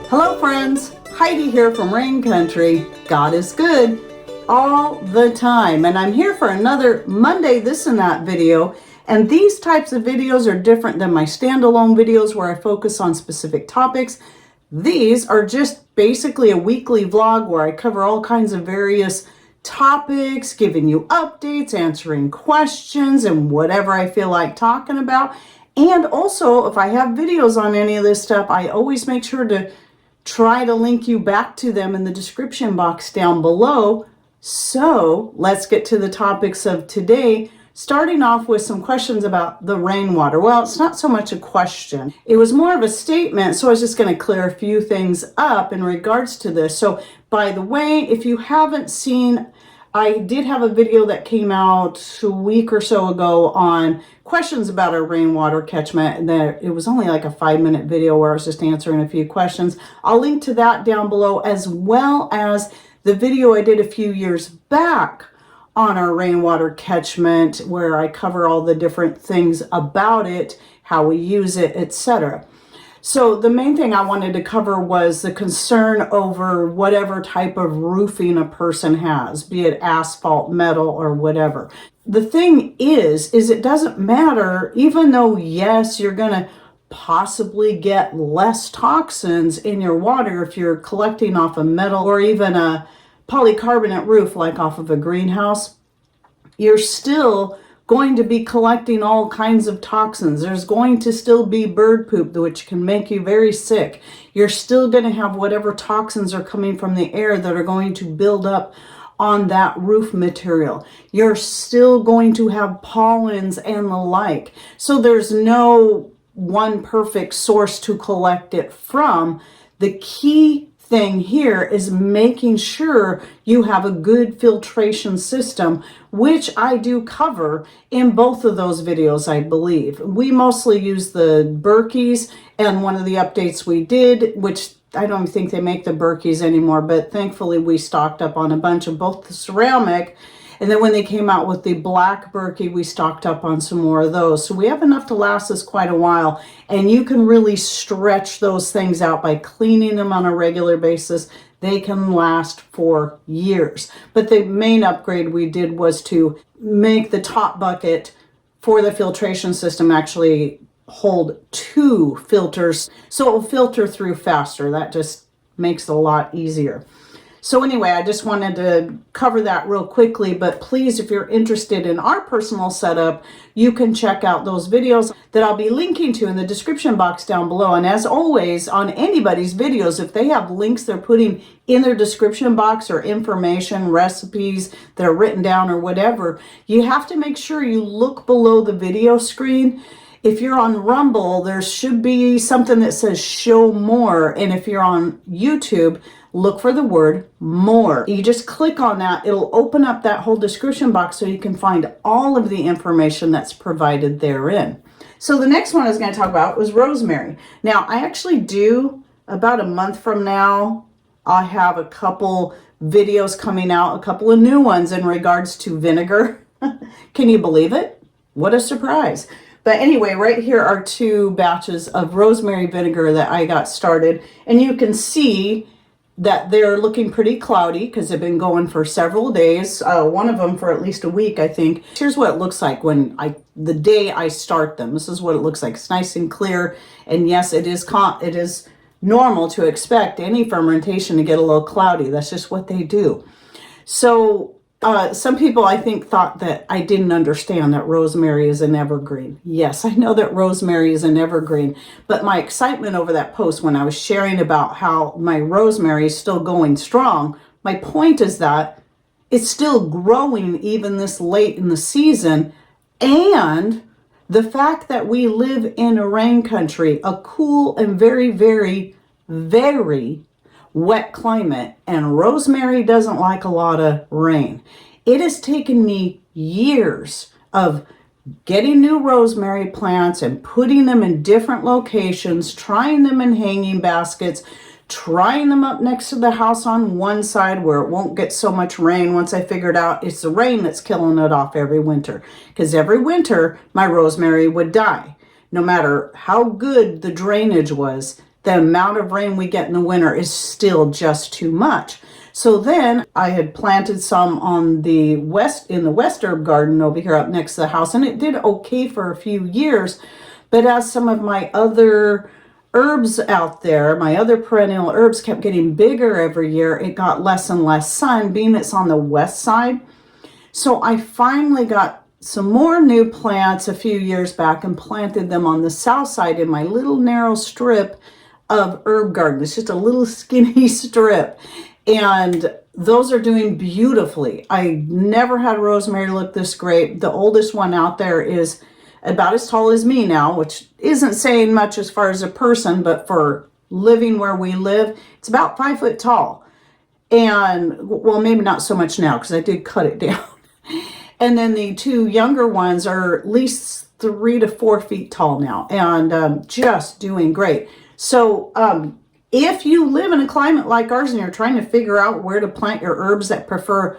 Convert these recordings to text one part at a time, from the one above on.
Hello friends, Heidi here from Rain Country. God is good all the time, and I'm here for another Monday This and That video. And these types of videos are different than my standalone videos where I focus on specific topics. These are just basically a weekly vlog where I cover all kinds of various topics, giving you updates, answering questions, and whatever I feel like talking about. And also, if I have videos on any of this stuff, I always make sure to try to link you back to them in the description box down below. So let's get to the topics of today, starting off with some questions about the rainwater. Well, it's not so much a question. It was more of a statement, so I was just going to clear a few things up in regards to this. So, by the way, if you haven't seen, I did have a video that came out a week or so ago on questions about our rainwater catchment. And it was only like a 5-minute video where I was just answering a few questions. I'll link to that down below, as well as the video I did a few years back on our rainwater catchment, where I cover all the different things about it, how we use it, etc. So the main thing I wanted to cover was the concern over whatever type of roofing a person has, be it asphalt, metal, or whatever. The thing is it doesn't matter, even though, yes, you're going to possibly get less toxins in your water if you're collecting off a metal or even a polycarbonate roof like off of a greenhouse, you're still going to be collecting all kinds of toxins. There's going to still be bird poop, which can make you very sick. You're still going to have whatever toxins are coming from the air that are going to build up on that roof material. You're still going to have pollens and the like. So there's no one perfect source to collect it from. The key thing here is making sure you have a good filtration system, which I do cover in both of those videos, I believe. We mostly use the Berkeys, and one of the updates we did, which I don't think they make the Berkeys anymore, but thankfully we stocked up on a bunch of both the ceramic, and then when they came out with the black Berkey, we stocked up on some more of those. So we have enough to last us quite a while, and you can really stretch those things out by cleaning them on a regular basis. They can last for years. But the main upgrade we did was to make the top bucket for the filtration system actually hold 2 filters, so it will filter through faster. That just makes it a lot easier. So anyway, I just wanted to cover that real quickly, but please, if you're interested in our personal setup, you can check out those videos that I'll be linking to in the description box down below. And as always, on anybody's videos, if they have links they're putting in their description box or information, recipes that are written down or whatever, you have to make sure you look below the video screen. If you're on Rumble, there should be something that says show more. And if you're on YouTube, look for the word more. You just click on that. It'll open up that whole description box so you can find all of the information that's provided therein. So the next one I was going to talk about was rosemary. Now, I actually do, about a month from now, I have a couple videos coming out, a couple of new ones in regards to vinegar. Can you believe it? What a surprise. But anyway, right here are 2 batches of rosemary vinegar that I got started. And you can see that they're looking pretty cloudy because they've been going for several days. One of them for at least a week, I think. Here's what it looks like the day I start them. This is what it looks like. It's nice and clear. And yes, it is normal to expect any fermentation to get a little cloudy. That's just what they do. So some people, I think, thought that I didn't understand that rosemary is an evergreen. Yes, I know that rosemary is an evergreen, but my excitement over that post when I was sharing about how my rosemary is still going strong, my point is that it's still growing even this late in the season. And the fact that we live in a rain country, a cool and very, very, very wet climate, and rosemary doesn't like a lot of rain. It has taken me years of getting new rosemary plants and putting them in different locations, trying them in hanging baskets, trying them up next to the house on one side where it won't get so much rain. Once I figured out it's the rain that's killing it off every winter, because every winter my rosemary would die. No matter how good the drainage was, the amount of rain we get in the winter is still just too much. So then I had planted some on the west, in the west herb garden over here up next to the house, and it did okay for a few years. But as some of my other herbs out there, my other perennial herbs kept getting bigger every year, it got less and less sun, being it's on the west side. So I finally got some more new plants a few years back and planted them on the south side in my little narrow strip of herb garden. It's just a little skinny strip, and those are doing beautifully. I never had rosemary look this great. The oldest one out there is about as tall as me now, which isn't saying much as far as a person, but for living where we live, it's about 5 foot tall. And well, maybe not so much now because I did cut it down. And then the two younger ones are at least 3 to 4 feet tall now, and just doing great. So if you live in a climate like ours and you're trying to figure out where to plant your herbs that prefer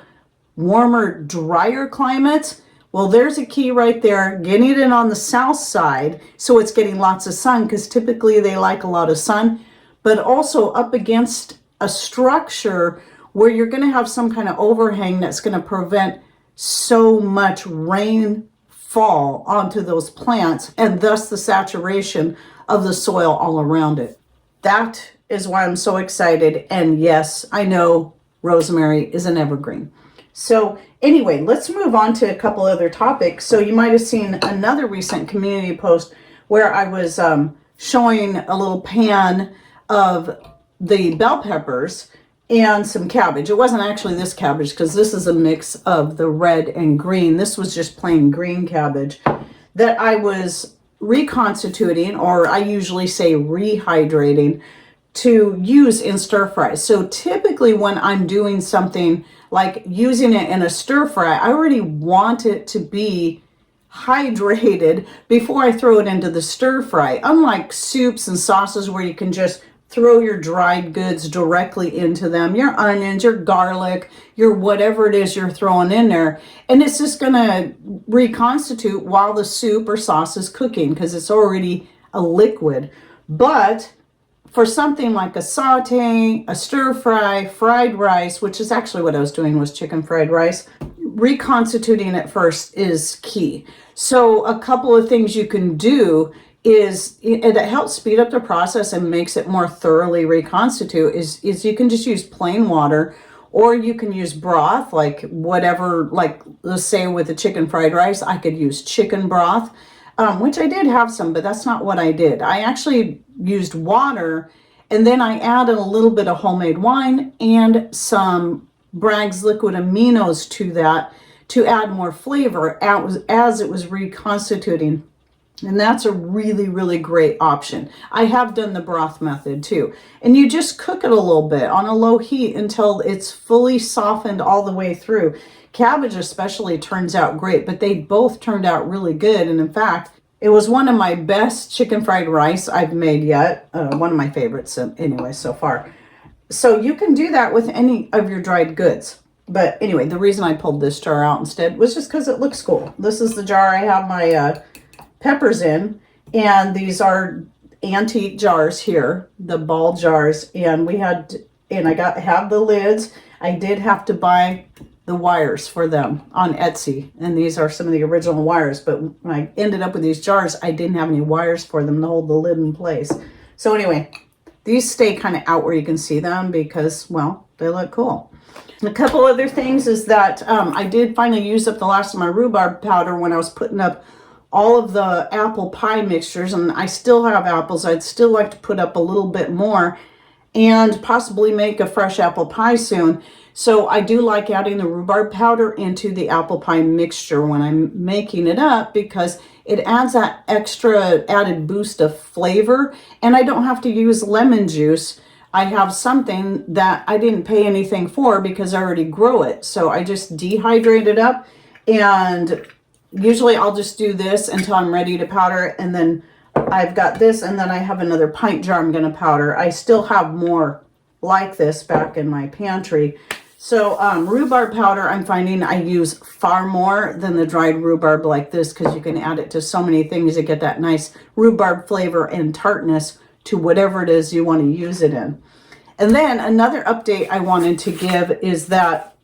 warmer, drier climates, well, there's a key right there. Getting it on the south side so it's getting lots of sun, because typically they like a lot of sun, but also up against a structure where you're going to have some kind of overhang that's going to prevent so much rainfall onto those plants, and thus the saturation of the soil all around it. That is why I'm so excited. And yes, I know rosemary is an evergreen. So anyway, let's move on to a couple other topics. So you might have seen another recent community post where I was showing a little pan of the bell peppers and some cabbage. It wasn't actually this cabbage because this is a mix of the red and green. This was just plain green cabbage that I was reconstituting, or I usually say rehydrating, to use in stir fries. So typically when I'm doing something like using it in a stir fry, I already want it to be hydrated before I throw it into the stir fry. Unlike soups and sauces where you can just throw your dried goods directly into them, your onions, your garlic, your whatever it is you're throwing in there, and it's just going to reconstitute while the soup or sauce is cooking because it's already a liquid. But for something like a saute, a stir fry, fried rice, which is actually what I was doing, was chicken fried rice, reconstituting it first is key. So a couple of things you can do is it helps speed up the process and makes it more thoroughly reconstitute is you can just use plain water, or you can use broth, like whatever, like let's say with the chicken fried rice, I could use chicken broth, which I did have some, but that's not what I did. I actually used water, and then I added a little bit of homemade wine and some Bragg's liquid aminos to that to add more flavor as it was reconstituting. And that's a really, really great option. I have done the broth method too. And you just cook it a little bit on a low heat until it's fully softened all the way through. Cabbage especially turns out great, but they both turned out really good. And in fact, it was one of my best chicken fried rice I've made yet. One of my favorites anyway so far. So you can do that with any of your dried goods. But anyway, the reason I pulled this jar out instead was just because it looks cool. This is the jar I have my peppers in, and these are antique jars here, the ball jars, and I have the lids. I did have to buy the wires for them on Etsy, and these are some of the original wires, but when I ended up with these jars, I didn't have any wires for them to hold the lid in place. So anyway, these stay kind of out where you can see them because, well, they look cool. A couple other things is that I did finally use up the last of my rhubarb powder when I was putting up all of the apple pie mixtures, and I still have apples. I'd still like to put up a little bit more and possibly make a fresh apple pie soon. So I do like adding the rhubarb powder into the apple pie mixture when I'm making it up because it adds that extra added boost of flavor, and I don't have to use lemon juice. I have something that I didn't pay anything for because I already grow it. So I just dehydrate it up, and usually I'll just do this until I'm ready to powder it, and then I've got this, and then I have another pint jar I'm going to powder. I still have more like this back in my pantry. So rhubarb powder, I'm finding I use far more than the dried rhubarb like this because you can add it to so many things to get that nice rhubarb flavor and tartness to whatever it is you want to use it in. And then another update I wanted to give is that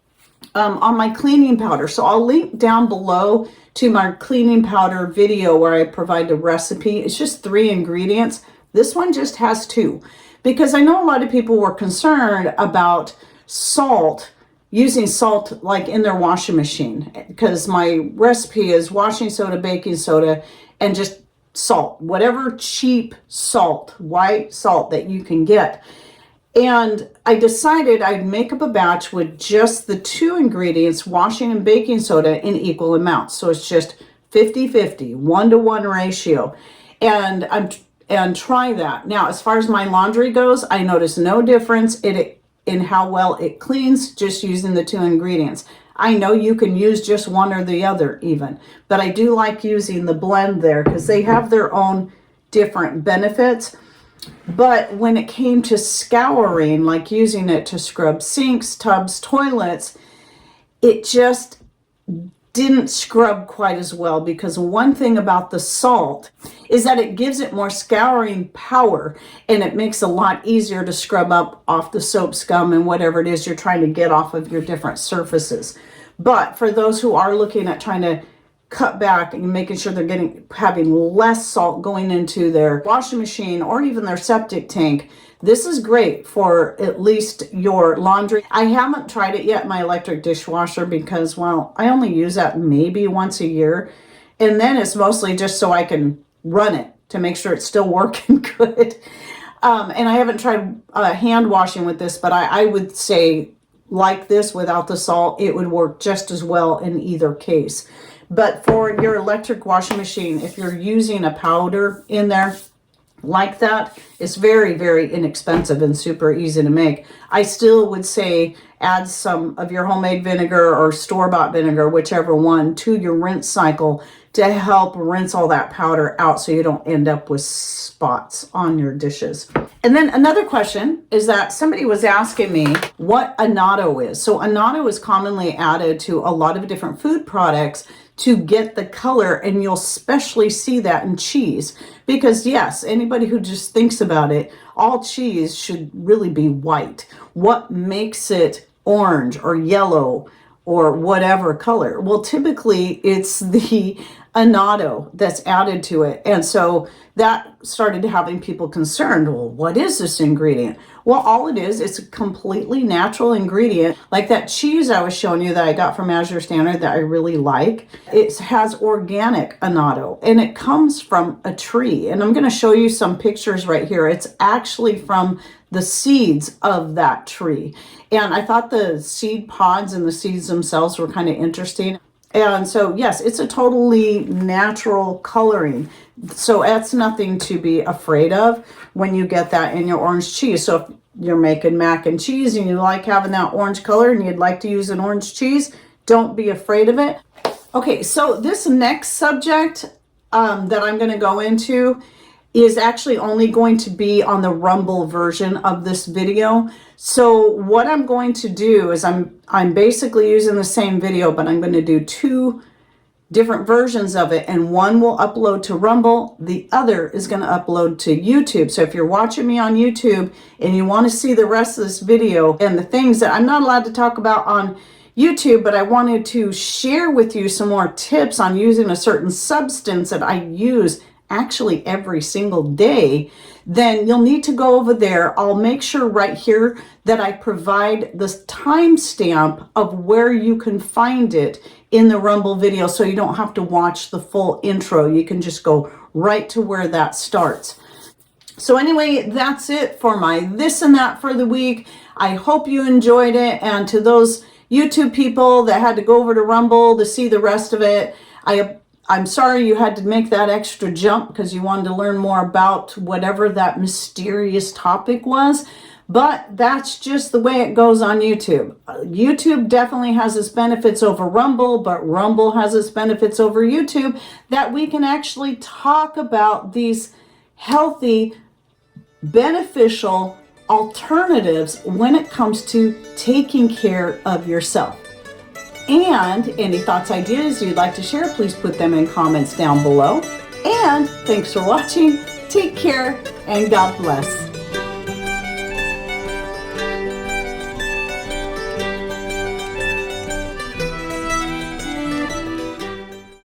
on my cleaning powder. So I'll link down below to my cleaning powder video where I provide the recipe. It's just 3 ingredients. This one just has 2, because I know a lot of people were concerned about salt, using salt like in their washing machine, because my recipe is washing soda, baking soda, and just salt, whatever cheap salt, white salt that you can get. And I decided I'd make up a batch with just the 2 ingredients, washing and baking soda, in equal amounts. So it's just 50-50, 1-to-1 ratio. And try that. Now, as far as my laundry goes, I notice no difference in how well it cleans just using the 2 ingredients. I know you can use just one or the other even, but I do like using the blend there because they have their own different benefits. But when it came to scouring, like using it to scrub sinks, tubs, toilets, it just didn't scrub quite as well, because one thing about the salt is that it gives it more scouring power, and it makes it a lot easier to scrub up off the soap scum and whatever it is you're trying to get off of your different surfaces. But for those who are looking at trying to cut back and making sure they're having less salt going into their washing machine or even their septic tank, this is great for at least your laundry. I haven't tried it yet, my electric dishwasher, because, well, I only use that maybe once a year. And then it's mostly just so I can run it to make sure it's still working good. And I haven't tried hand washing with this, but I would say, like this, without the salt, it would work just as well in either case. But for your electric washing machine, if you're using a powder in there like that, it's very, very inexpensive and super easy to make. I still would say add some of your homemade vinegar or store-bought vinegar, whichever one, to your rinse cycle to help rinse all that powder out so you don't end up with spots on your dishes. And then another question is that somebody was asking me what annatto is. So annatto is commonly added to a lot of different food products to get the color, and you'll especially see that in cheese, because yes, anybody who just thinks about it, all cheese should really be white. What makes it orange or yellow or whatever color? Well, typically it's the annatto that's added to it. And so that started having people concerned. Well, what is this ingredient? Well, all it is, it's a completely natural ingredient. Like that cheese I was showing you that I got from Azure Standard that I really like. It has organic annatto, and it comes from a tree. And I'm going to show you some pictures right here. It's actually from the seeds of that tree. And I thought the seed pods and the seeds themselves were kind of interesting. And so, yes, it's a totally natural coloring. So that's nothing to be afraid of when you get that in your orange cheese. So if you're making mac and cheese and you like having that orange color and you'd like to use an orange cheese, don't be afraid of it. Okay, so this next subject that I'm going to go into is actually only going to be on the Rumble version of this video. So what I'm going to do is I'm basically using the same video, but I'm going to do 2 different versions of it, and one will upload to Rumble, the other is going to upload to YouTube. So if you're watching me on YouTube and you want to see the rest of this video and the things that I'm not allowed to talk about on YouTube, but I wanted to share with you some more tips on using a certain substance that I use actually every single day, then you'll need to go over there. I'll make sure right here that I provide the timestamp of where you can find it in the Rumble video, so you don't have to watch the full intro. You can just go right to where that starts. So anyway, that's it for my this and that for the week. I hope you enjoyed it, and to those YouTube people that had to go over to Rumble to see the rest of it, I'm sorry you had to make that extra jump because you wanted to learn more about whatever that mysterious topic was. But that's just the way it goes on YouTube. YouTube definitely has its benefits over Rumble, but Rumble has its benefits over YouTube, that we can actually talk about these healthy, beneficial alternatives when it comes to taking care of yourself. And any thoughts, ideas you'd like to share, please put them in comments down below. And thanks for watching. Take care and God bless.